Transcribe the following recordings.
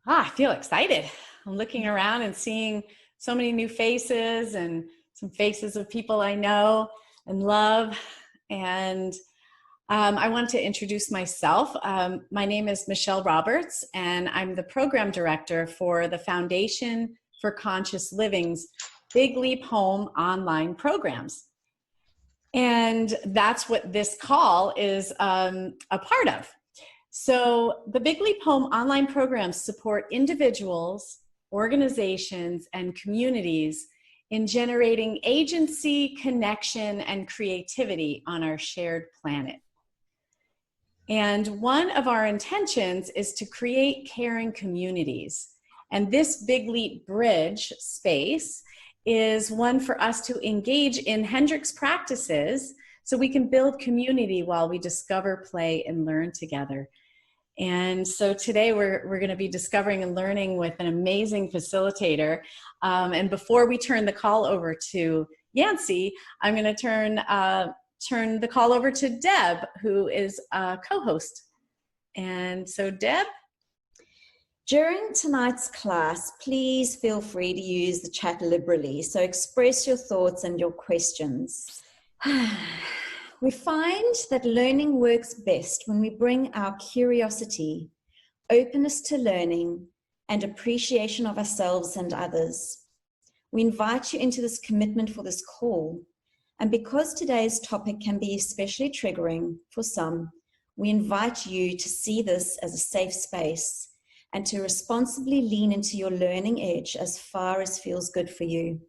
I feel excited. I'm looking around and seeing so many new faces and some faces of people I know and love. And I want to introduce myself. My name is Michelle Roberts, and I'm the program director for the Foundation for Conscious Living's Big Leap Home online programs. And that's what this call is a part of. So the Big Leap Home online programs support individuals, organizations, and communities in generating agency, connection, and creativity on our shared planet. And one of our intentions is to create caring communities. And this Big Leap Bridge space is one for us to engage in Hendricks practices so we can build community while we discover, play, and learn together. And so today we're going to be discovering and learning with an amazing facilitator. And before we turn the call over to Yancy, I'm going to turn the call over to Deb, who is a co-host. And so Deb? During tonight's class, please feel free to use the chat liberally. So express your thoughts and your questions. We find that learning works best when we bring our curiosity, openness to learning, and appreciation of ourselves and others. We invite you into this commitment for this call. And because today's topic can be especially triggering for some, we invite you to see this as a safe space and to responsibly lean into your learning edge as far as feels good for you.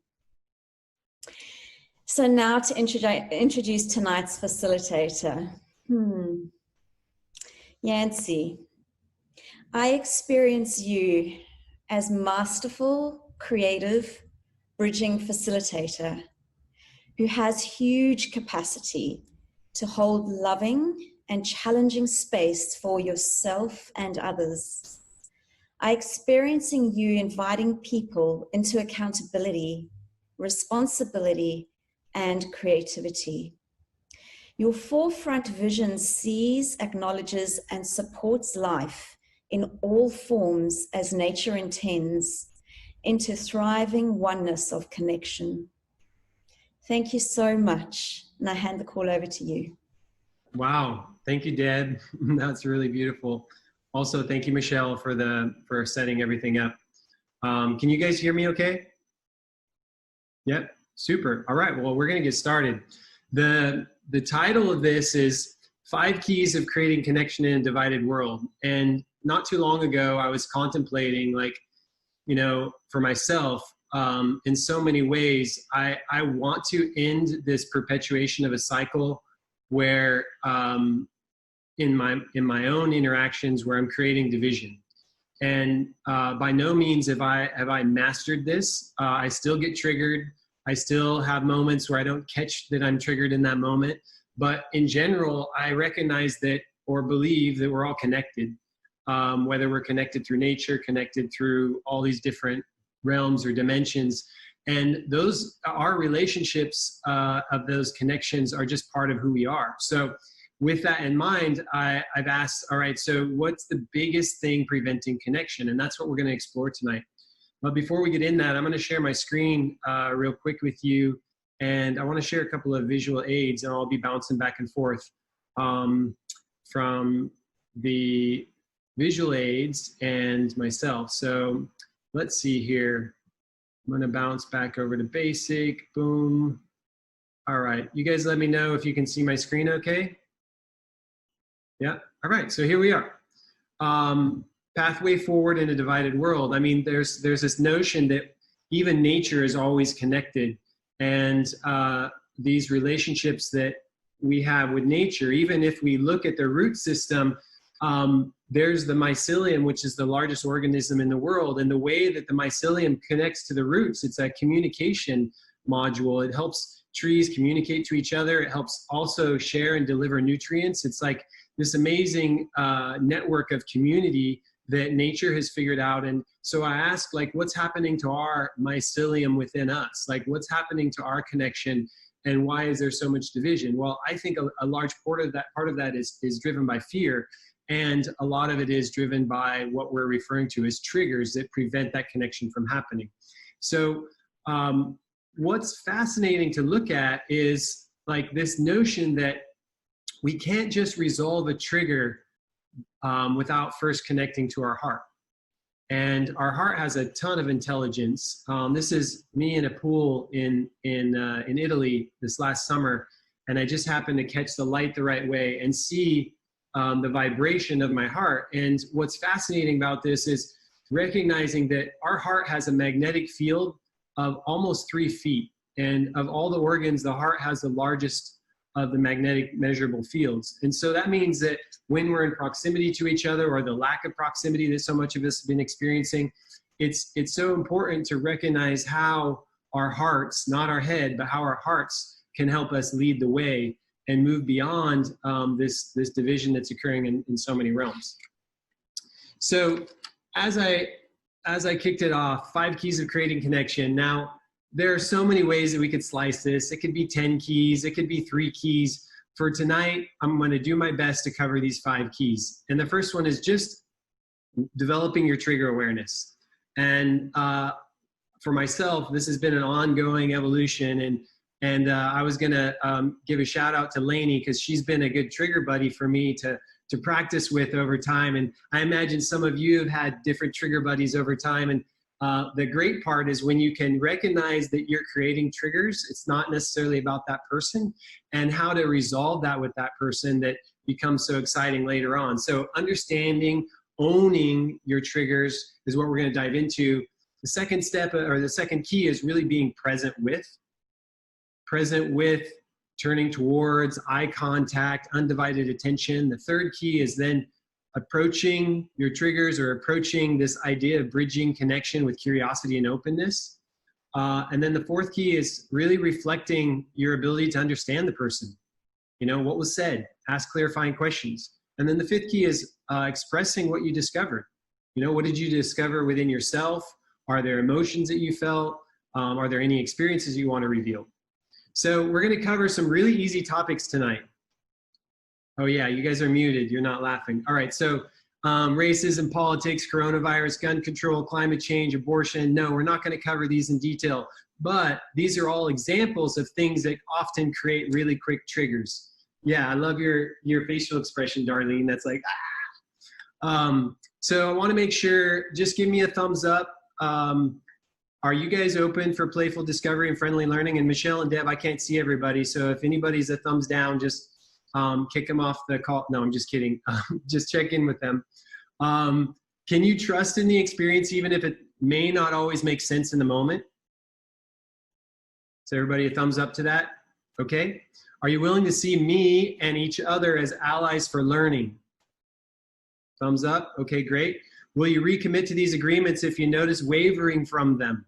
So now to introduce tonight's facilitator. Yancy, I experience you as masterful, creative, bridging facilitator who has huge capacity to hold loving and challenging space for yourself and others. I experiencing you inviting people into accountability, responsibility, and creativity. Your forefront vision sees, acknowledges, and supports life in all forms as nature intends into thriving oneness of connection. Thank you so much. And I hand the call over to you. Wow. Thank you, Deb. That's really beautiful. Also, thank you, Michelle, for setting everything up. Can you guys hear me okay? Yep. Super. All right. Well, we're going to get started. The title of this is 5 Keys of Creating Connection in a Divided World. And not too long ago, I was contemplating, for myself, in so many ways, I want to end this perpetuation of a cycle where in my own interactions where I'm creating division. And by no means have I mastered this. I still get triggered. I still have moments where I don't catch that I'm triggered in that moment. But in general, I recognize that or believe that we're all connected, whether we're connected through nature, connected through all these different realms or dimensions. And our relationships of those connections are just part of who we are. So with that in mind, I've asked, all right, so what's the biggest thing preventing connection? And that's what we're going to explore tonight. But before we get in that, I'm going to share my screen real quick with you. And I want to share a couple of visual aids, and I'll be bouncing back and forth from the visual aids and myself. So let's see here. I'm going to bounce back over to basic. Boom. All right. You guys let me know if you can see my screen okay. Yeah. All right. So here we are. Pathway forward in a divided world. I mean, there's this notion that even nature is always connected, and these relationships that we have with nature, even if we look at the root system, there's the mycelium, which is the largest organism in the world, and the way that the mycelium connects to the roots, it's a communication module. It helps trees communicate to each other. It helps also share and deliver nutrients. It's like this amazing network of community that nature has figured out. And so I ask, what's happening to our mycelium within us? What's happening to our connection, and why is there so much division? Well, I think a large part of that is driven by fear. And a lot of it is driven by what we're referring to as triggers that prevent that connection from happening. So what's fascinating to look at is like this notion that we can't just resolve a trigger without first connecting to our heart. And our heart has a ton of intelligence. This is me in a pool in Italy this last summer, and I just happened to catch the light the right way and see the vibration of my heart. And what's fascinating about this is recognizing that our heart has a magnetic field of almost 3 feet. And of all the organs, the heart has the largest of the magnetic measurable fields. And so that means that when we're in proximity to each other, or the lack of proximity that so much of us have been experiencing, it's so important to recognize how our hearts, not our head, but how our hearts can help us lead the way and move beyond this division that's occurring in so many realms. So as I kicked it off, 5 keys of creating connection. Now, there are so many ways that we could slice this. It could be 10 keys, it could be 3 keys. For tonight, I'm going to do my best to cover these 5 keys. And the first one is just developing your trigger awareness. And for myself, this has been an ongoing evolution. And I was going to give a shout out to Lainey, because she's been a good trigger buddy for me to practice with over time. And I imagine some of you have had different trigger buddies over time. And the great part is when you can recognize that you're creating triggers, it's not necessarily about that person, and how to resolve that with that person, that becomes so exciting later on. So understanding, owning your triggers is what we're going to dive into. The second step, or the second key, is really being present with, turning towards, eye contact, undivided attention. The third key is then approaching your triggers, or approaching this idea of bridging connection with curiosity and openness. And then the fourth key is really reflecting your ability to understand the person. You know, what was said, ask clarifying questions. And then the fifth key is expressing what you discovered. You know, what did you discover within yourself? Are there emotions that you felt? Are there any experiences you want to reveal? So we're going to cover some really easy topics tonight. Oh yeah, you guys are muted. You're not laughing. All right, so racism, politics, coronavirus, gun control, climate change, abortion. No, we're not going to cover these in detail, but these are all examples of things that often create really quick triggers. Yeah, I love your facial expression, Darlene. That's like, ah. So I want to make sure, just give me a thumbs up. Are you guys open for playful discovery and friendly learning? And Michelle and Deb, I can't see everybody, so if anybody's a thumbs down, just kick them off the call. No, I'm just kidding. Just check in with them. Can you trust in the experience even if it may not always make sense in the moment? So everybody a thumbs up to that? Okay. Are you willing to see me and each other as allies for learning? Thumbs up. Okay, great. Will you recommit to these agreements if you notice wavering from them?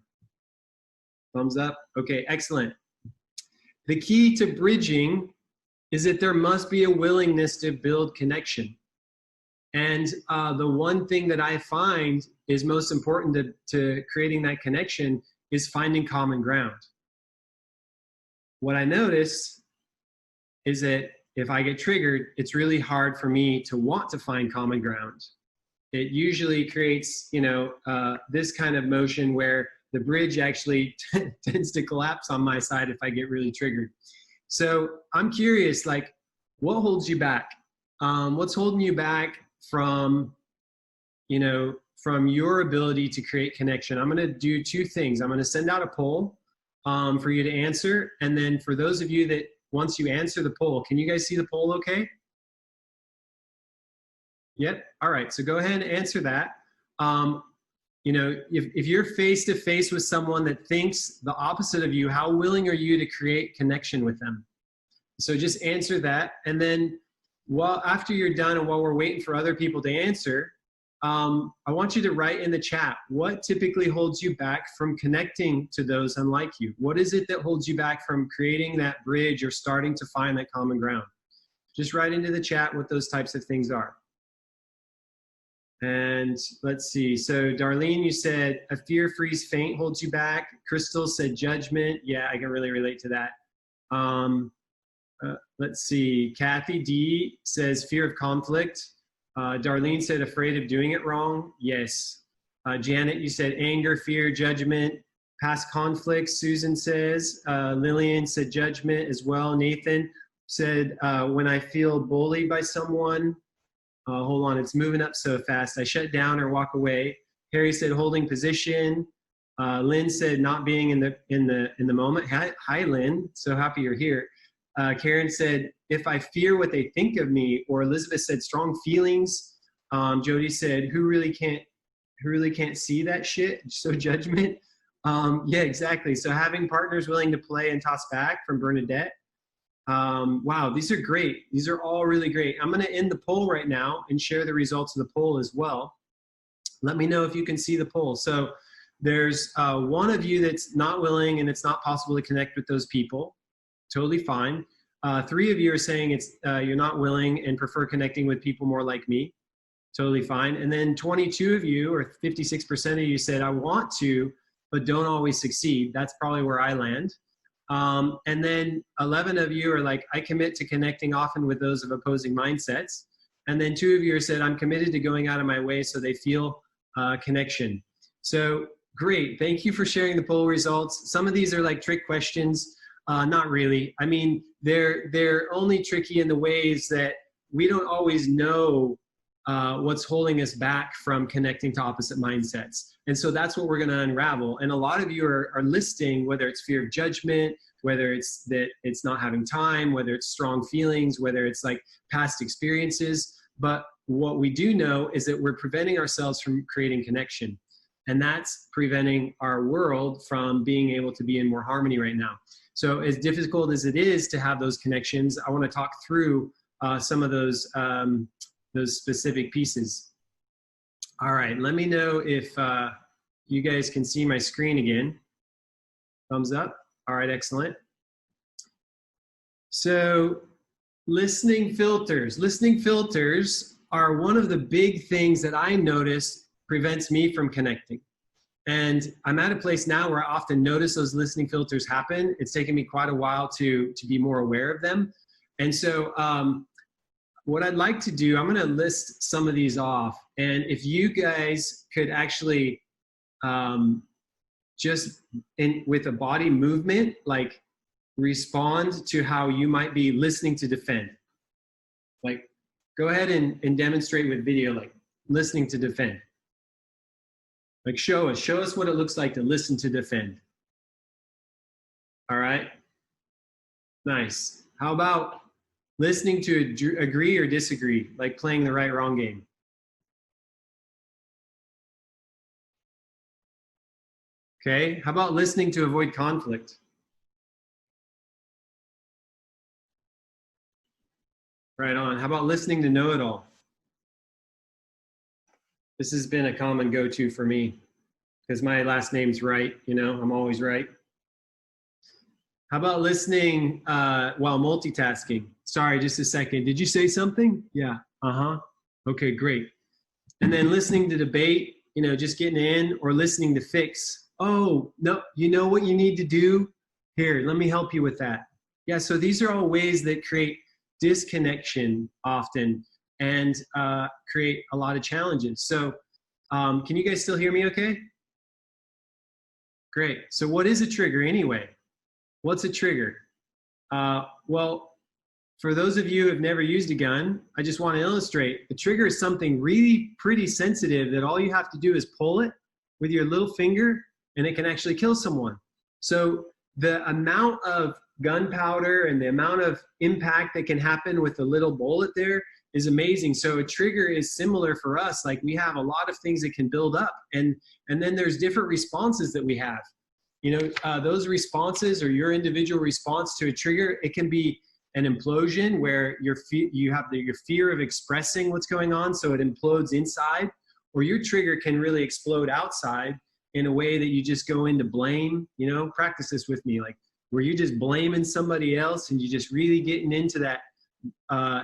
Thumbs up. Okay, excellent. The key to bridging is that there must be a willingness to build connection. And the one thing that I find is most important to creating that connection is finding common ground. What I notice is that if I get triggered, it's really hard for me to want to find common ground. It usually creates, you know, this kind of motion where the bridge actually tends to collapse on my side if I get really triggered. So I'm curious, like, what holds you back? What's holding you back from, you know, from your ability to create connection? I'm going to do 2 things. I'm going to send out a poll for you to answer. And then for those of you that, once you answer the poll, can you guys see the poll okay? Yep. All right. So go ahead and answer that. You know, if you're face to face with someone that thinks the opposite of you, how willing are you to create connection with them? So just answer that. And then after you're done and while we're waiting for other people to answer, I want you to write in the chat, what typically holds you back from connecting to those unlike you? What is it that holds you back from creating that bridge or starting to find that common ground? Just write into the chat what those types of things are. And let's see. So Darlene, you said a fear, freeze, faint holds you back. Crystal said judgment. Yeah, I can really relate to that. Let's see. Kathy D says fear of conflict. Darlene said afraid of doing it wrong. Yes. Janet, you said anger, fear, judgment, past conflicts. Susan says. Lillian said judgment as well. Nathan said when I feel bullied by someone. Hold on, it's moving up so fast. I shut down or walk away. Harry said holding position. Lynn said not being in the moment. Hi, Lynn. So happy you're here. Karen said if I fear what they think of me. Or Elizabeth said strong feelings. Jody said who really can't see that shit. So judgment. Yeah, exactly. So having partners willing to play and toss back from Bernadette. Wow, these are great. These are all really great. I'm going to end the poll right now and share the results of the poll as well. Let me know if you can see the poll. So there's one of you that's not willing and it's not possible to connect with those people. Totally fine. 3 of you are saying you're not willing and prefer connecting with people more like me. Totally fine. And then 22 of you, or 56% of you, said I want to, but don't always succeed. That's probably where I land. And then 11 of you are like, I commit to connecting often with those of opposing mindsets. And then 2 of you are said, I'm committed to going out of my way so they feel connection. So great. Thank you for sharing the poll results. Some of these are like trick questions. Not really. I mean, they're only tricky in the ways that we don't always know what's holding us back from connecting to opposite mindsets. And so that's what we're going to unravel. And a lot of you are listing whether it's fear of judgment, whether it's that it's not having time, whether it's strong feelings, whether it's like past experiences. But what we do know is that we're preventing ourselves from creating connection. And that's preventing our world from being able to be in more harmony right now. So as difficult as it is to have those connections, I want to talk through some of those specific pieces. All right, let me know if you guys can see my screen again. Thumbs up. All right, excellent. So listening filters. Listening filters are one of the big things that I notice prevents me from connecting. And I'm at a place now where I often notice those listening filters happen. It's taken me quite a while to be more aware of them. And so what I'd like to do, I'm going to list some of these off. And if you guys could actually just with a body movement, like respond to how you might be listening to defend. Like go ahead and demonstrate with video, like listening to defend. Like show us what it looks like to listen to defend. All right. Nice. How about listening to agree or disagree, like playing the right wrong game? Okay. How about listening to avoid conflict? Right on. How about listening to know it all? This has been a common go-to for me because my last name's Wright, you know, I'm always right. How about listening while multitasking? Sorry, just a second. Did you say something? Yeah. Uh-huh. Okay, great. And then listening to debate, you know, just getting in, or listening to fix. Oh, no, you know what you need to do? Here, let me help you with that. Yeah, so these are all ways that create disconnection often and create a lot of challenges. So can you guys still hear me okay? Great. So what is a trigger anyway? What's a trigger? Well, for those of you who have never used a gun, I just want to illustrate. A trigger is something really pretty sensitive that all you have to do is pull it with your little finger and it can actually kill someone. So the amount of gunpowder and the amount of impact that can happen with a little bullet there is amazing. So a trigger is similar for us. Like we have a lot of things that can build up, and then there's different responses that we have. You know, those responses, or your individual response to a trigger, it can be an implosion where you have your fear of expressing what's going on, so it implodes inside, or your trigger can really explode outside in a way that you just go into blame. You know, practice this with me, like where you're just blaming somebody else and you're just really getting into that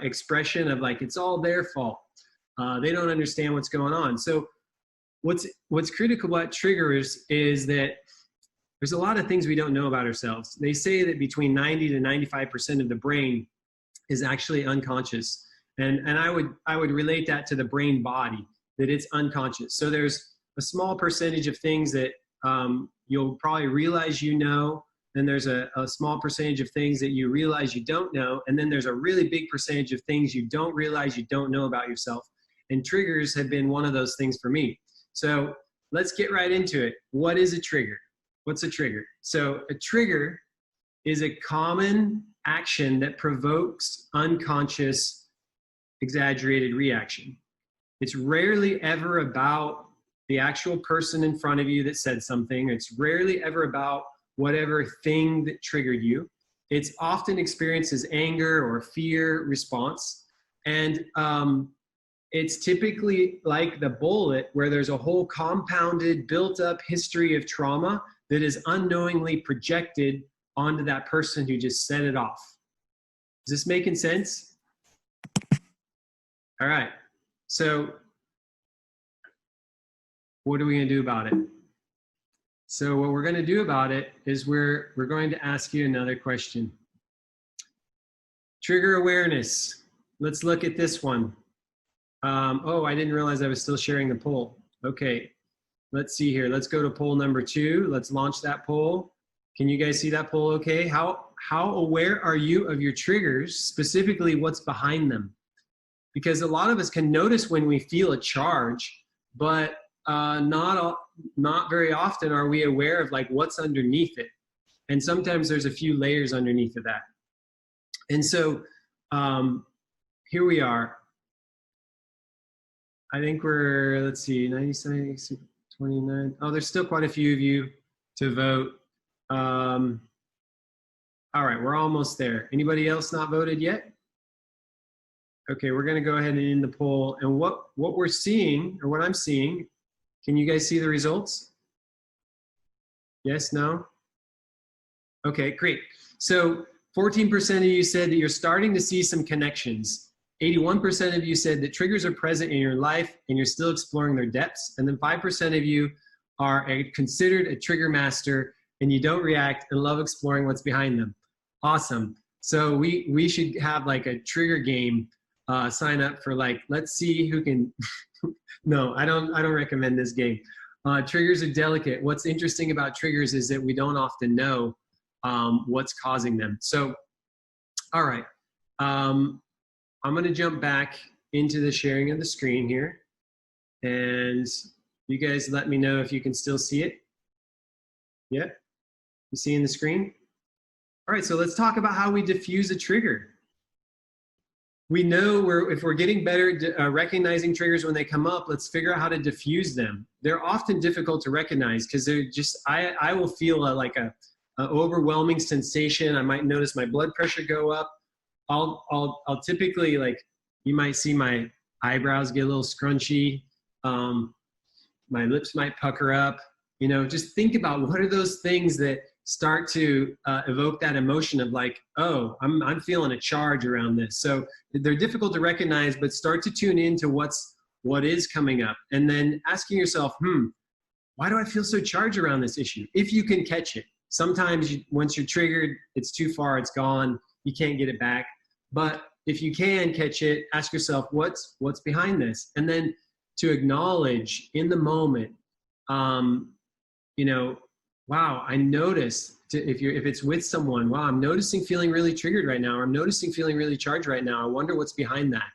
expression of like, it's all their fault. They don't understand what's going on. So what's critical about triggers is that there's a lot of things we don't know about ourselves. They say that between 90 to 95% of the brain is actually unconscious. And I would relate that to the brain body, that it's unconscious. So there's a small percentage of things that you'll probably realize you know, then there's a small percentage of things that you realize you don't know, and then there's a really big percentage of things you don't realize you don't know about yourself. And triggers have been one of those things for me. So let's get right into it. What is a trigger? What's a trigger? So a trigger is a common action that provokes unconscious, exaggerated reaction. It's rarely ever about the actual person in front of you that said something. It's rarely ever about whatever thing that triggered you. It's often experienced as anger or fear response. And it's typically like the bullet, where there's a whole compounded, built up history of trauma that is unknowingly projected onto that person who just set it off. Is this making sense? All right. So what are we going to do about it? So what we're going to do about it is we're going to ask you another question. Trigger awareness. Let's look at this one. Oh, I didn't realize I was still sharing the poll. Okay, let's see here. Let's go to poll number 2. Let's launch that poll. Can you guys see that poll okay? How aware are you of your triggers, specifically what's behind them? Because a lot of us can notice when we feel a charge, but not very often are we aware of like what's underneath it. And sometimes there's a few layers underneath of that. And so here we are. I think we're, let's see, 97, 29. Oh, there's still quite a few of you to vote. All right, we're almost there. Anybody else not voted yet? Okay, we're gonna go ahead and end the poll. And what we're seeing, or what I'm seeing, can you guys see the results? Yes, no? Okay, great. So 14% of you said that you're starting to see some connections. 81% of you said that triggers are present in your life and you're still exploring their depths. And then 5% of you are considered a trigger master and you don't react and love exploring what's behind them. Awesome. So we should have like a trigger game. Sign up for like, let's see who can. No, I don't recommend this game. Triggers are delicate. What's interesting about triggers is that we don't often know what's causing them. So, all right. I'm going to jump back into the sharing of the screen here. And you guys let me know if you can still see it. Yep. You seeing the screen? All right, so let's talk about how we diffuse a trigger. We know if we're getting better at recognizing triggers when they come up, let's figure out how to diffuse them. They're often difficult to recognize because they're just, I will feel like an overwhelming sensation. I might notice my blood pressure go up. I'll typically, like, you might see my eyebrows get a little scrunchy. My lips might pucker up. You know, just think about what are those things that start to evoke that emotion of like, oh, I'm feeling a charge around this. So they're difficult to recognize, but start to tune into what is coming up. And then asking yourself, why do I feel so charged around this issue? If you can catch it. Sometimes once you're triggered, it's too far, it's gone. You can't get it back. But if you can catch it, ask yourself, what's behind this? And then to acknowledge in the moment, you know, wow, I noticed, if it's with someone, wow, I'm noticing feeling really triggered right now, or I'm noticing feeling really charged right now. I wonder what's behind that.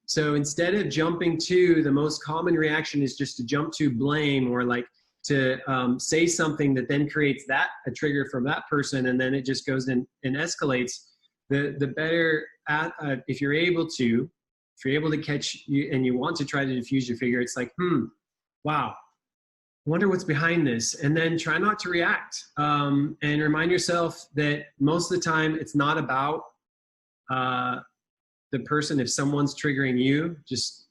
So instead of jumping to, the most common reaction is just to jump to blame, or like to say something that then creates a trigger from that person, and then it just goes in and escalates. The better, if you're able to catch you and you want to try to diffuse your figure, it's like, wow, wonder what's behind this, and then try not to react, and remind yourself that most of the time it's not about the person. If someone's triggering you, it's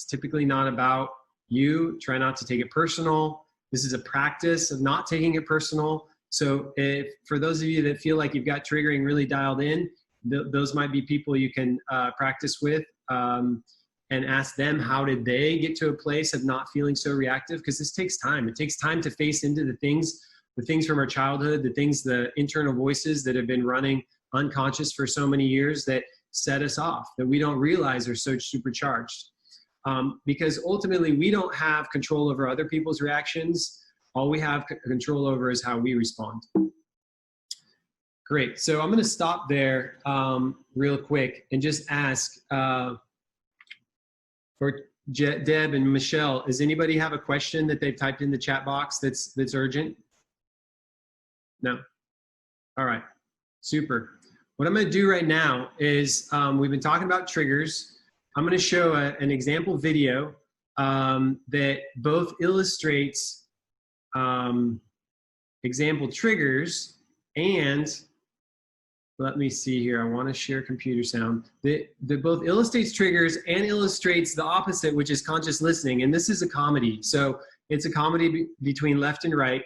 typically not about you. Try not to take it personal. This is a practice of not taking it personal. So for those of you that feel like you've got triggering really dialed in, those might be people you can practice with, and ask them, how did they get to a place of not feeling so reactive? Because this takes time. It takes time to face into the things from our childhood, the internal voices that have been running unconscious for so many years, that set us off that we don't realize are so supercharged. Because ultimately we don't have control over other people's reactions. All we have control over is how we respond. Great. So I'm going to stop there real quick and just ask for Deb and Michelle, does anybody have a question that they've typed in the chat box that's urgent? No? All right. Super. What I'm going to do right now is we've been talking about triggers. I'm going to show an example video that both illustrates example triggers and, let me see here, I want to share computer sound, that both illustrates triggers and illustrates the opposite, which is conscious listening. And this is a comedy. So it's a comedy between left and right.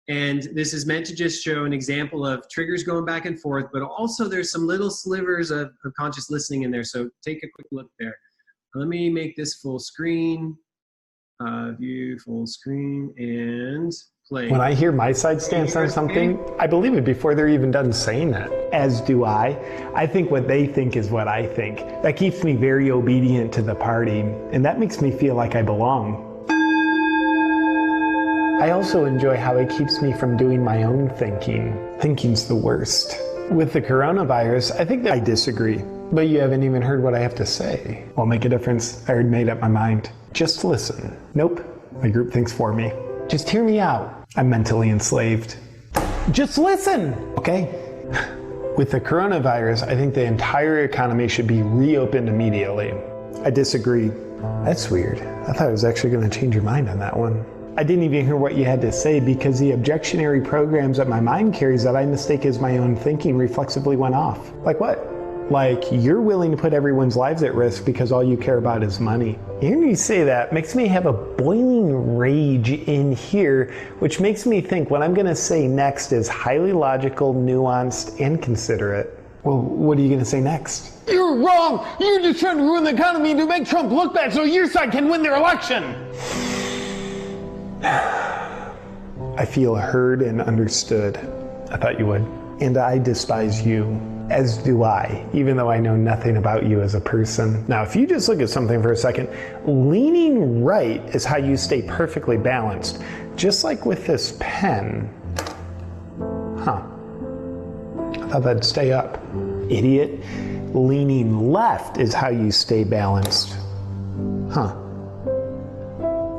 And this is meant to just show an example of triggers going back and forth, but also there's some little slivers of conscious listening in there. So take a quick look there. Let me make this full screen, view full screen, and play. When I hear my side stance on something, I believe it before they're even done saying it, as do I. I think what they think is what I think. That keeps me very obedient to the party, and that makes me feel like I belong. I also enjoy how it keeps me from doing my own thinking. Thinking's the worst. With the coronavirus, I think that I disagree. But you haven't even heard what I have to say. Won't make a difference. I already made up my mind. Just listen. Nope. My group thinks for me. Just hear me out. I'm mentally enslaved. Just listen, okay? With the coronavirus, I think the entire economy should be reopened immediately. I disagree. That's weird. I thought I was actually going to change your mind on that one. I didn't even hear what you had to say because the objectionary programs that my mind carries that I mistake as my own thinking reflexively went off. Like what? Like you're willing to put everyone's lives at risk because all you care about is money. Hearing you say that makes me have a boiling rage in here, which makes me think what I'm going to say next is highly logical, nuanced, and considerate. Well, what are you going to say next? You're wrong! You're just trying to ruin the economy to make Trump look bad so your side can win their election! I feel heard and understood. I thought you would. And I despise you, as do I, even though I know nothing about you as a person. Now, if you just look at something for a second, leaning right is how you stay perfectly balanced. Just like with this pen. Huh. I thought that'd stay up. Idiot. Leaning left is how you stay balanced. Huh.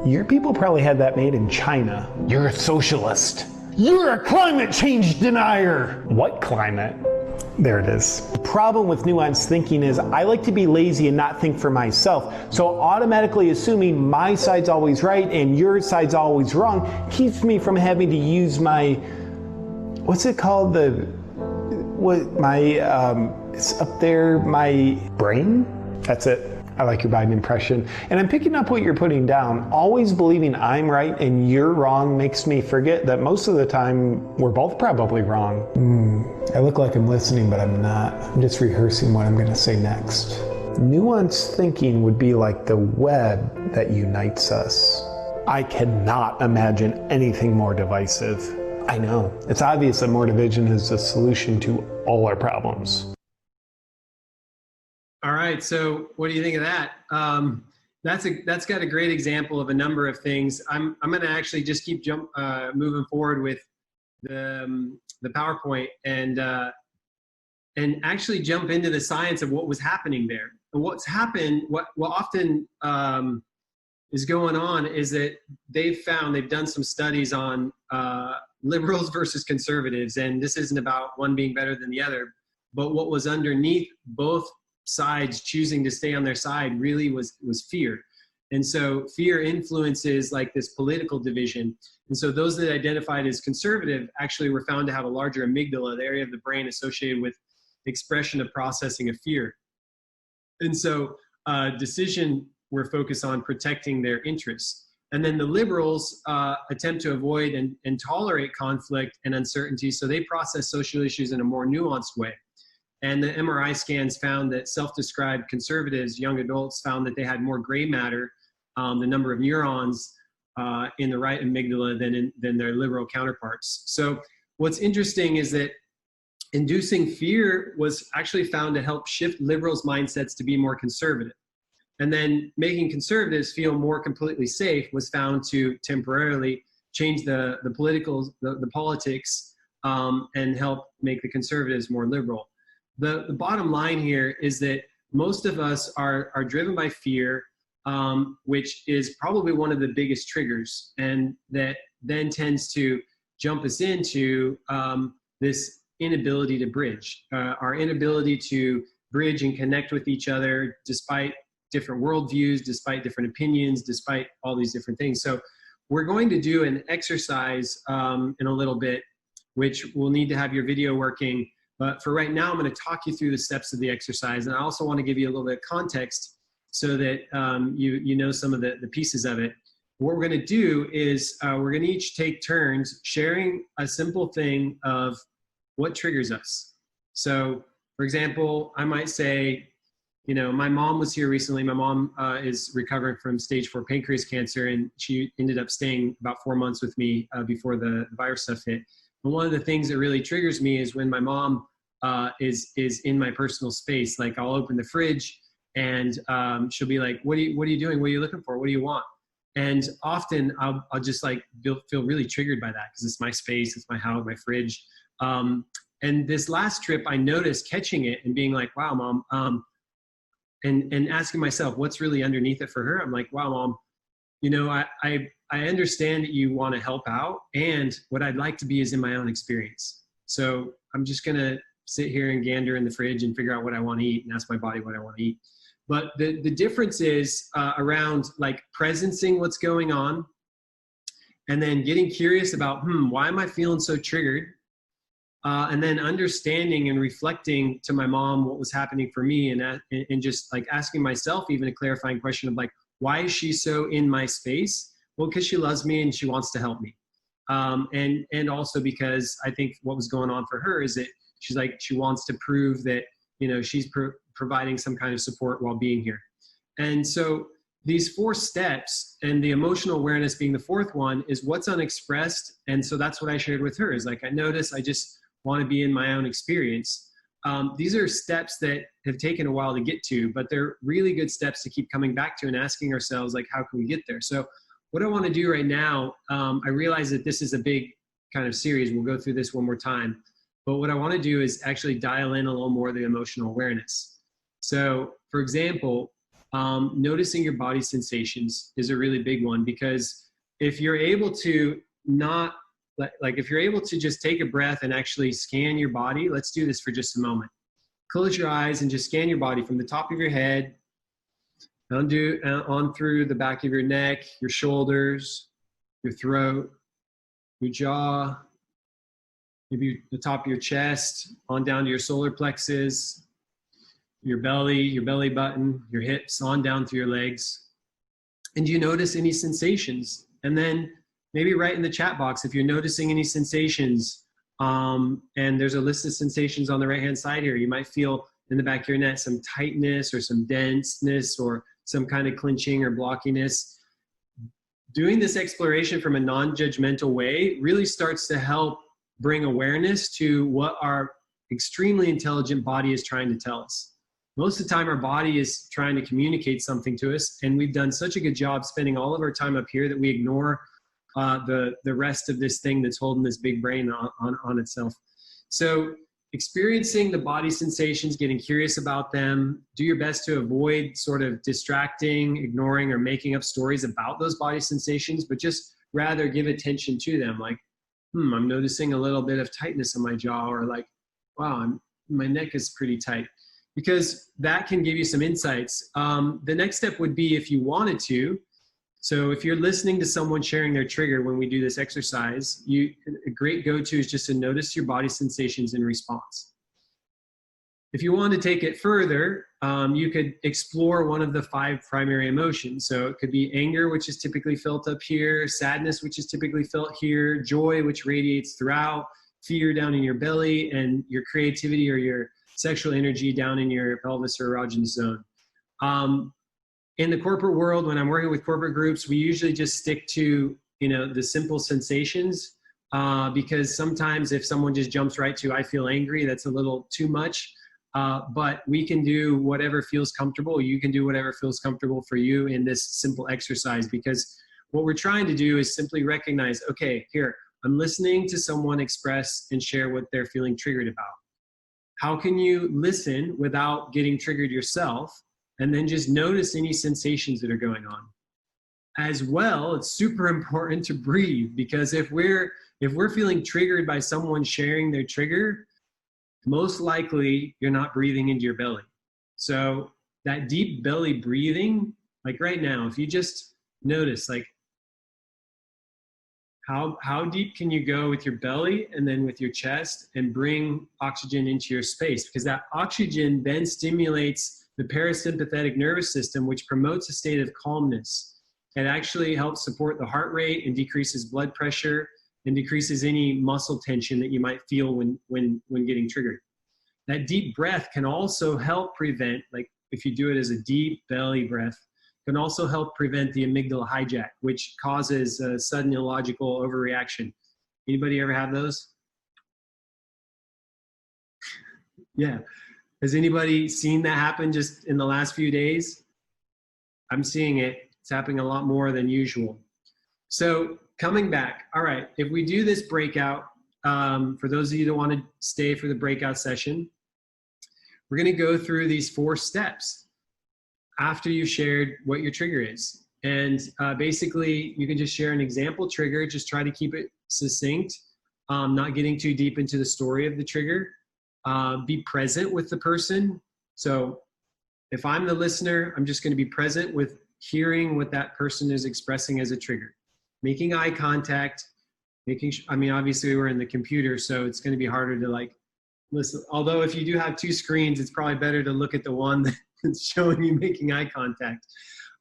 Your people probably had that made in China. You're a socialist. You're a climate change denier. What climate? There it is. The problem with nuanced thinking is I like to be lazy and not think for myself. So automatically assuming my side's always right and your side's always wrong keeps me from having to use my, what's it called? It's up there, my brain? That's it. I like your Biden impression. And I'm picking up what you're putting down. Always believing I'm right and you're wrong makes me forget that most of the time we're both probably wrong. I look like I'm listening, but I'm not. I'm just rehearsing what I'm going to say next. Nuanced thinking would be like the web that unites us. I cannot imagine anything more divisive. I know. It's obvious that more division is the solution to all our problems. All right, so what do you think of that? That's got a great example of a number of things. I'm going to actually just keep moving forward with the PowerPoint and actually jump into the science of what was happening there. And what's happened, what often is going on is that they've done some studies on liberals versus conservatives, and this isn't about one being better than the other, but what was underneath both sides choosing to stay on their side really was fear. And so fear influences like this political division. And so those that identified as conservative actually were found to have a larger amygdala, the area of the brain associated with expression of processing of fear. And so decision were focused on protecting their interests. And then the liberals attempt to avoid and tolerate conflict and uncertainty. So they process social issues in a more nuanced way. And the MRI scans found that self-described conservatives, young adults, found that they had more gray matter, the number of neurons in the right amygdala than their liberal counterparts. So what's interesting is that inducing fear was actually found to help shift liberals' mindsets to be more conservative. And then making conservatives feel more completely safe was found to temporarily change the politics and help make the conservatives more liberal. The bottom line here is that most of us are driven by fear, which is probably one of the biggest triggers, and that then tends to jump us into this inability to bridge, our inability to bridge and connect with each other despite different worldviews, despite different opinions, despite all these different things. So we're going to do an exercise in a little bit, which we'll need to have your video working. But for right now, I'm going to talk you through the steps of the exercise. And I also want to give you a little bit of context so that you know some of the pieces of it. What we're going to do is we're going to each take turns sharing a simple thing of what triggers us. So, for example, I might say, you know, my mom was here recently. My mom is recovering from stage 4 pancreas cancer, and she ended up staying about 4 months with me before the virus stuff hit. And one of the things that really triggers me is when my mom is in my personal space. Like, I'll open the fridge and she'll be like, what are you doing? What are you looking for? What do you want? And often I'll just like feel really triggered by that because it's my space, it's my house, my fridge. And this last trip, I noticed catching it and being like, wow, Mom, and asking myself, what's really underneath it for her? I'm like, wow, Mom, you know, I understand that you want to help out, and what I'd like to be is in my own experience. So I'm just going to sit here and gander in the fridge and figure out what I want to eat and ask my body what I want to eat. But the difference is around like presencing what's going on and then getting curious about, why am I feeling so triggered? And then understanding and reflecting to my mom what was happening for me, and just like asking myself even a clarifying question of like, why is she so in my space? Well, because she loves me and she wants to help me. And also because I think what was going on for her is that she's like, she wants to prove that, you know, she's providing some kind of support while being here. And so these 4 steps, and the emotional awareness being the 4th one, is what's unexpressed. And so that's what I shared with her, is like, I notice I just want to be in my own experience. These are steps that have taken a while to get to, but they're really good steps to keep coming back to and asking ourselves, like, how can we get there? So what I want to do right now, I realize that this is a big kind of series. We'll go through this one more time. But what I want to do is actually dial in a little more of the emotional awareness. So, for example, noticing your body sensations is a really big one, because if you're able to not, like if you're able to just take a breath and actually scan your body, let's do this for just a moment. Close your eyes and just scan your body from the top of your head, on through the back of your neck, your shoulders, your throat, your jaw, maybe the top of your chest, on down to your solar plexus, your belly button, your hips, on down through your legs. And do you notice any sensations? And then maybe write in the chat box if you're noticing any sensations. And there's a list of sensations on the right-hand side here. You might feel in the back of your neck some tightness or some denseness or some kind of clenching or blockiness. Doing this exploration from a non-judgmental way really starts to help bring awareness to what our extremely intelligent body is trying to tell us. Most of the time, our body is trying to communicate something to us, and we've done such a good job spending all of our time up here that we ignore the rest of this thing that's holding this big brain on itself. So experiencing the body sensations, getting curious about them, do your best to avoid sort of distracting, ignoring, or making up stories about those body sensations, but just rather give attention to them. Like, I'm noticing a little bit of tightness in my jaw, or like, wow, my neck is pretty tight, because that can give you some insights. The next step would be, if you wanted to, so if you're listening to someone sharing their trigger when we do this exercise, a great go-to is just to notice your body sensations in response. If you want to take it further, you could explore one of the 5 primary emotions. So it could be anger, which is typically felt up here, sadness, which is typically felt here, joy, which radiates throughout, fear down in your belly, and your creativity or your sexual energy down in your pelvis or erogenous zone. In the corporate world, when I'm working with corporate groups, we usually just stick to, the simple sensations. because sometimes if someone just jumps right to, I feel angry, that's a little too much. But we can do whatever feels comfortable. You can do whatever feels comfortable for you in this simple exercise, because what we're trying to do is simply recognize, okay, here, I'm listening to someone express and share what they're feeling triggered about. How can you listen without getting triggered yourself? And then just notice any sensations that are going on. As well, it's super important to breathe, because if we're feeling triggered by someone sharing their trigger, most likely you're not breathing into your belly. So that deep belly breathing, like right now, if you just notice, like how deep can you go with your belly and then with your chest and bring oxygen into your space, because that oxygen then stimulates the parasympathetic nervous system, which promotes a state of calmness. It actually helps support the heart rate and decreases blood pressure and decreases any muscle tension that you might feel when getting triggered. That deep breath can also help prevent, like if you do it as a deep belly breath, can also help prevent the amygdala hijack, which causes a sudden illogical overreaction. Anybody ever have those? Yeah. Has anybody seen that happen just in the last few days? I'm seeing it. It's happening a lot more than usual. So coming back, all right, if we do this breakout, for those of you that want to stay for the breakout session, we're going to go through these 4 steps after you've shared what your trigger is. And basically, you can just share an example trigger. Just try to keep it succinct, not getting too deep into the story of the trigger. Be present with the person. So if I'm the listener, I'm just going to be present with hearing what that person is expressing as a trigger. Making eye contact, I mean, obviously we're in the computer, so it's going to be harder to like listen. Although if you do have 2 screens, it's probably better to look at the one that's showing you making eye contact.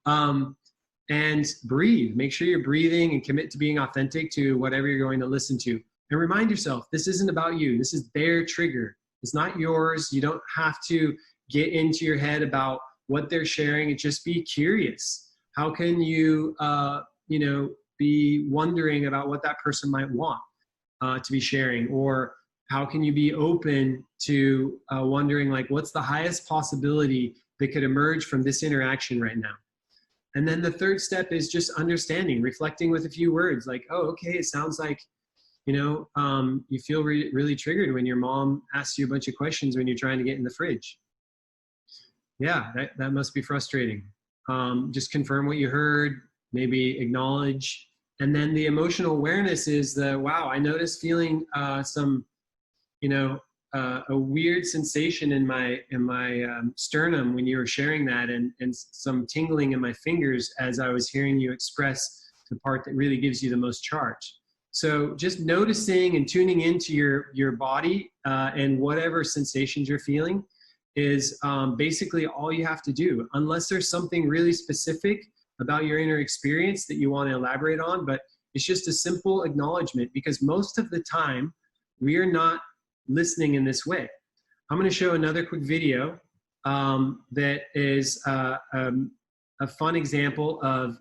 And breathe. Make sure you're breathing and commit to being authentic to whatever you're going to listen to. And remind yourself, this isn't about you. This is their trigger. It's not yours. You don't have to get into your head about what they're sharing. And just be curious. How can you, be wondering about what that person might want to be sharing? Or how can you be open to wondering, like, what's the highest possibility that could emerge from this interaction right now? And then the 3rd step is just understanding, reflecting with a few words, like, oh, okay, it sounds like, you feel really triggered when your mom asks you a bunch of questions when you're trying to get in the fridge. Yeah, that must be frustrating. Just confirm what you heard, maybe acknowledge. And then the emotional awareness is wow, I noticed feeling some, a weird sensation in my sternum when you were sharing that, and some tingling in my fingers as I was hearing you express the part that really gives you the most charge. So just noticing and tuning into your body and whatever sensations you're feeling is basically all you have to do, unless there's something really specific about your inner experience that you want to elaborate on. But it's just a simple acknowledgement, because most of the time we are not listening in this way. I'm going to show another quick video that is a fun example of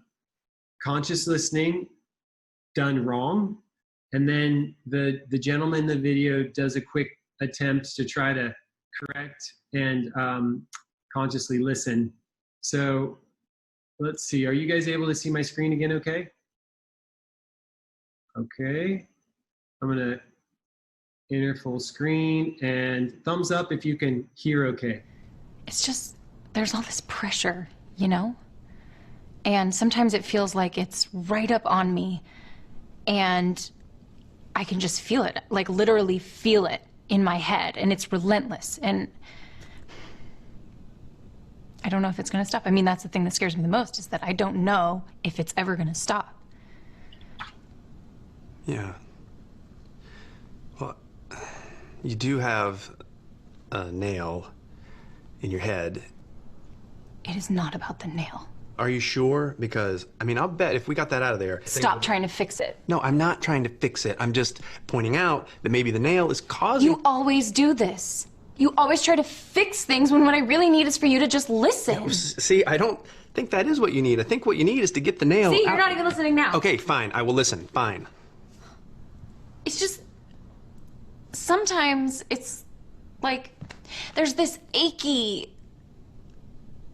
conscious listening done wrong. And then the gentleman in the video does a quick attempt to try to correct and consciously listen. So let's see, are you guys able to see my screen again okay? Okay, I'm gonna enter full screen, and thumbs up if you can hear okay. It's just, there's all this pressure, And sometimes it feels like it's right up on me, and I can just feel it, like literally feel it in my head, and it's relentless, and I don't know if it's gonna stop. I mean, that's the thing that scares me the most, is that I don't know if it's ever gonna stop. Yeah. Well, you do have a nail in your head. It is not about the nail. Are you sure? Because, I mean, I'll bet if we got that out of there... Stop trying to fix it. No, I'm not trying to fix it. I'm just pointing out that maybe the nail is causing... You always do this. You always try to fix things when what I really need is for you to just listen. Yeah, see, I don't think that is what you need. I think what you need is to get the nail See, out. you're not even listening now. Okay, fine. I will listen. Fine. It's just, sometimes it's like there's this achy,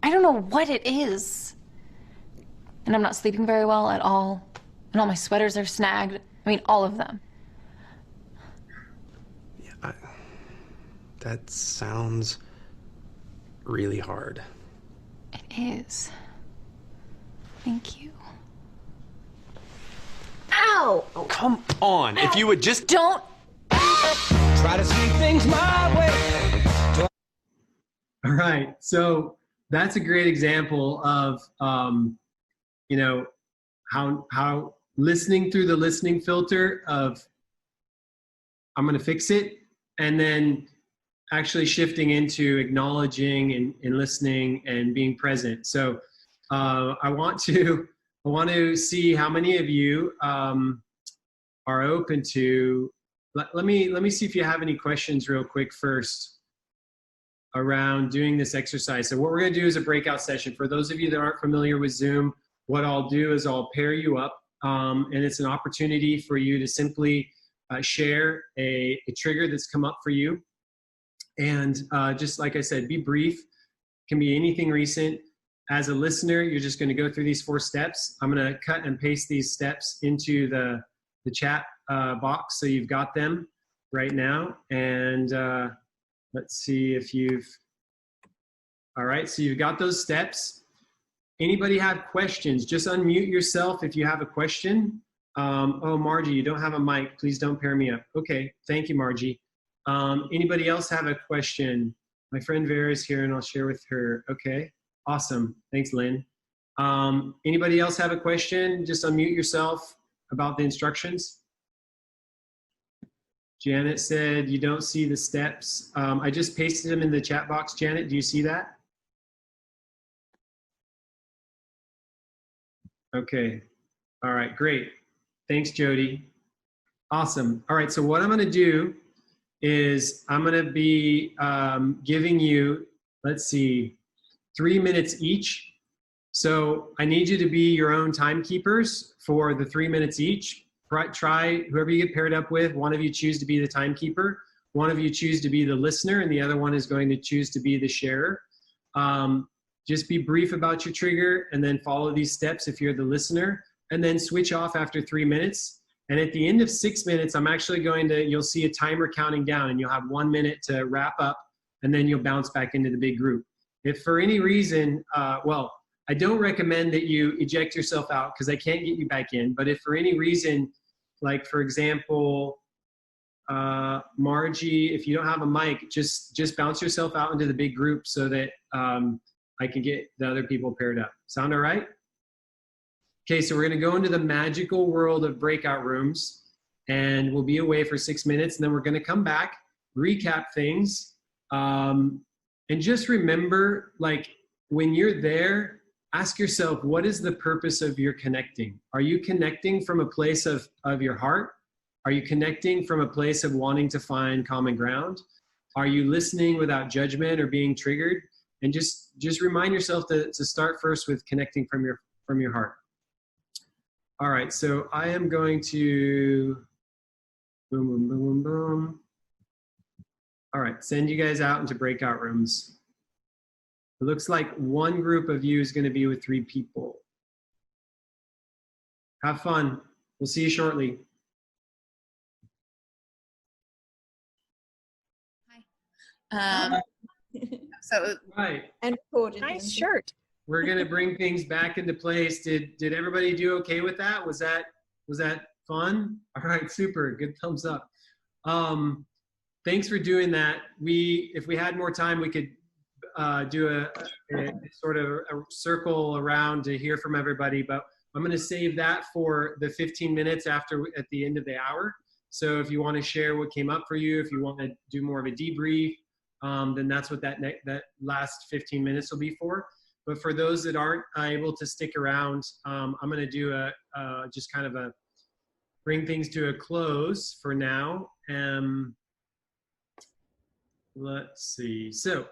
I don't know what it is. And I'm not sleeping very well at all. And all my sweaters are snagged. I mean, all of them. Yeah, that sounds really hard. It is. Thank you. Ow! Oh, come on. Ow. If you would just... Don't... Try to see things my way. All right. So that's a great example of, you know, how listening through the listening filter of, I'm going to fix it, and then actually shifting into acknowledging and listening and being present. So I want to see how many of you are open to. Let me see if you have any questions real quick first around doing this exercise. So what we're going to do is a breakout session. For those of you that aren't familiar with Zoom, what I'll do is I'll pair you up, and it's an opportunity for you to simply share a trigger that's come up for you. And just like I said, be brief. Can be anything recent. As a listener, you're just going to go through these 4 steps. I'm going to cut and paste these steps into the chat box, so you've got them right now. And let's see if you've, all right, so you've got those steps. Anybody have questions? Just unmute yourself if you have a question. Oh, Margie, you don't have a mic. Please don't pair me up. Okay, thank you, Margie. Anybody else have a question? My friend Vera is here and I'll share with her. Okay, awesome. Thanks, Lynn. Anybody else have a question? Just unmute yourself about the instructions. Janet said you don't see the steps. I just pasted them in the chat box. Janet, do you see that? Okay. All right, great. Thanks, Jody. Awesome. All right, so what I'm going to do is I'm going to be giving you, let's see, 3 minutes each. So I need you to be your own timekeepers for the 3 minutes each. Try whoever you get paired up with. One of you choose to be the timekeeper. One of you choose to be the listener, and the other one is going to choose to be the sharer. Just be brief about your trigger and then follow these steps if you're the listener, and then switch off after 3 minutes. And at the end of 6 minutes, I'm actually going to, you'll see a timer counting down, and you'll have 1 minute to wrap up, and then you'll bounce back into the big group. If for any reason, well, I don't recommend that you eject yourself out because I can't get you back in. But if for any reason, like for example, Margie, if you don't have a mic, just bounce yourself out into the big group so that I can get the other people paired up. Sound all right? Okay, so we're going to go into the magical world of breakout rooms, and we'll be away for 6 minutes, and then we're going to come back, recap things, and just remember, like, when you're there, ask yourself, what is the purpose of your connecting? Are you connecting from a place of your heart? Are you connecting from a place of wanting to find common ground? Are you listening without judgment or being triggered? And just remind yourself to start first with connecting from your heart. All right, so I am going to boom, boom, boom, boom, boom. All right, send you guys out into breakout rooms. It looks like one group of you is going to be with 3 people. Have fun. We'll see you shortly. Hi. So Right. And recorded. nice shirt. We're going to bring things back into place. Did everybody do okay with that? Was that fun? All right, super. Good thumbs up. Thanks for doing that. If we had more time, we could do a sort of a circle around to hear from everybody, but I'm going to save that for the 15 minutes at the end of the hour. So if you want to share what came up for you, if you want to do more of a debrief, then that's what that last 15 minutes will be for. But for those that aren't able to stick around, I'm going to do just kind of bring things to a close for now. Let's see. So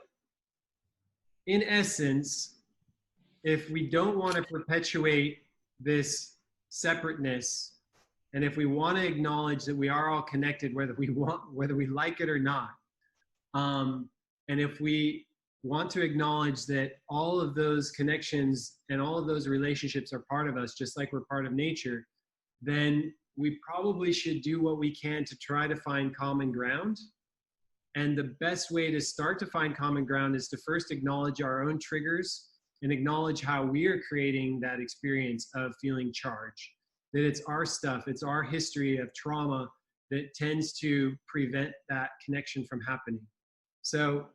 in essence, if we don't want to perpetuate this separateness And if we want to acknowledge that we are all connected, whether we like it or not, and if we want to acknowledge that all of those connections and all of those relationships are part of us, just like we're part of nature, then we probably should do what we can to try to find common ground. And the best way to start to find common ground is to first acknowledge our own triggers and acknowledge how we are creating that experience of feeling charged. That it's our stuff, it's our history of trauma that tends to prevent that connection from happening. So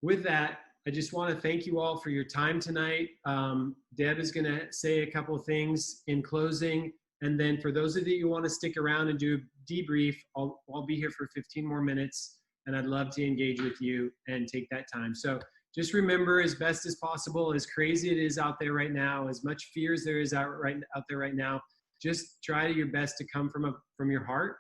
with that, I just want to thank you all for your time tonight. Deb is going to say a couple of things in closing. And then for those of you who want to stick around and do a debrief, I'll be here for 15 more minutes. And I'd love to engage with you and take that time. So just remember, as best as possible, as crazy it is out there right now, as much fear as there is out there right now, just try your best to come from your heart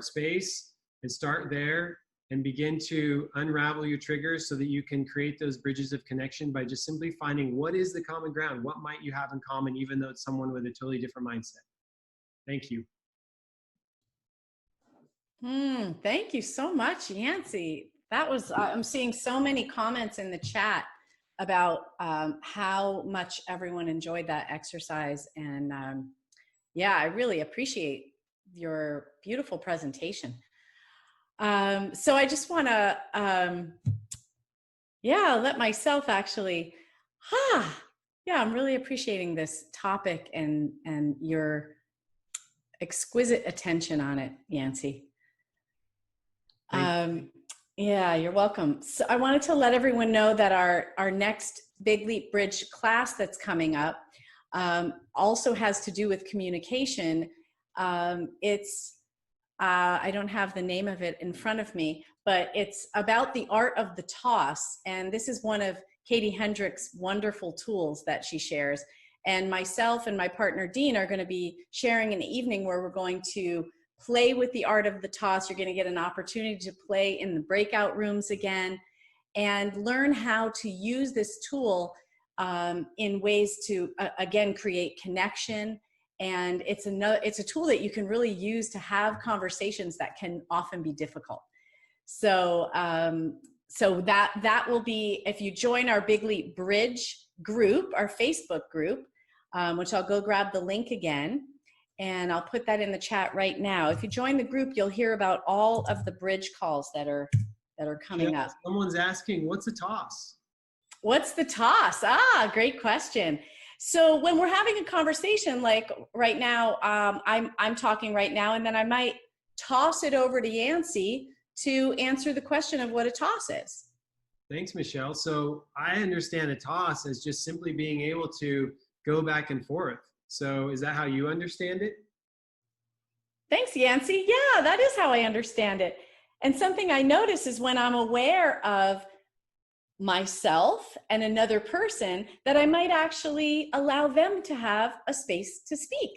space, and start there and begin to unravel your triggers so that you can create those bridges of connection by just simply finding what is the common ground, what might you have in common, even though it's someone with a totally different mindset. Thank you. Thank you so much, Yancy. That was, I'm seeing so many comments in the chat about how much everyone enjoyed that exercise. And yeah, I really appreciate your beautiful presentation. So I just want to, let myself actually, I'm really appreciating this topic and your exquisite attention on it, Yancy. Yeah, you're welcome. So I wanted to let everyone know that our next Big Leap Bridge class that's coming up also has to do with communication. I don't have the name of it in front of me, but it's about the art of the toss. And this is one of Katie Hendrick's wonderful tools that she shares. And myself and my partner, Dean, are going to be sharing an evening where we're going to play with the art of the toss. You're going to get an opportunity to play in the breakout rooms again and learn how to use this tool in ways to, again, create connection. And it's a tool that you can really use to have conversations that can often be difficult. So, that will be, if you join our Big Leap Bridge group, our Facebook group, which I'll go grab the link again, and I'll put that in the chat right now. If you join the group, you'll hear about all of the bridge calls that are coming up. Someone's asking, what's a toss? What's the toss? Great question. So when we're having a conversation, like right now, I'm talking right now, and then I might toss it over to Yancy to answer the question of what a toss is. Thanks, Michelle. So I understand a toss as just simply being able to go back and forth. So is that how you understand it? Thanks, Yancy. Yeah, that is how I understand it. And something I notice is when I'm aware of myself and another person, that I might actually allow them to have a space to speak.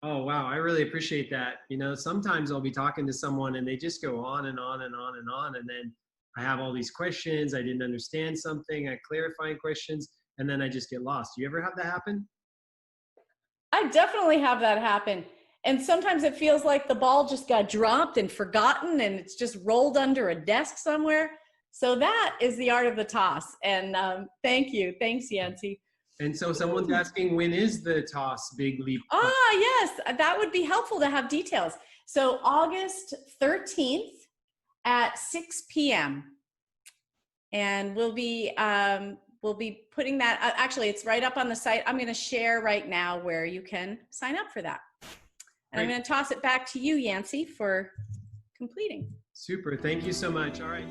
Oh, wow. I really appreciate that. You know, sometimes I'll be talking to someone and they just go on and on and on and on. And then I have all these questions. I didn't understand something. I clarifying questions, and then I just get lost. Do you ever have that happen? I definitely have that happen. And sometimes it feels like the ball just got dropped and forgotten and it's just rolled under a desk somewhere. So that is the art of the toss. And thank you. Thanks, Yancy. And so someone's asking, when is the toss Big Leap? Yes, that would be helpful to have details. So August 13th at 6 p.m. And we'll be putting that, actually it's right up on the site. I'm gonna share right now where you can sign up for that. And I'm gonna toss it back to you, Yancy, for completing. Super, thank you so much. All right.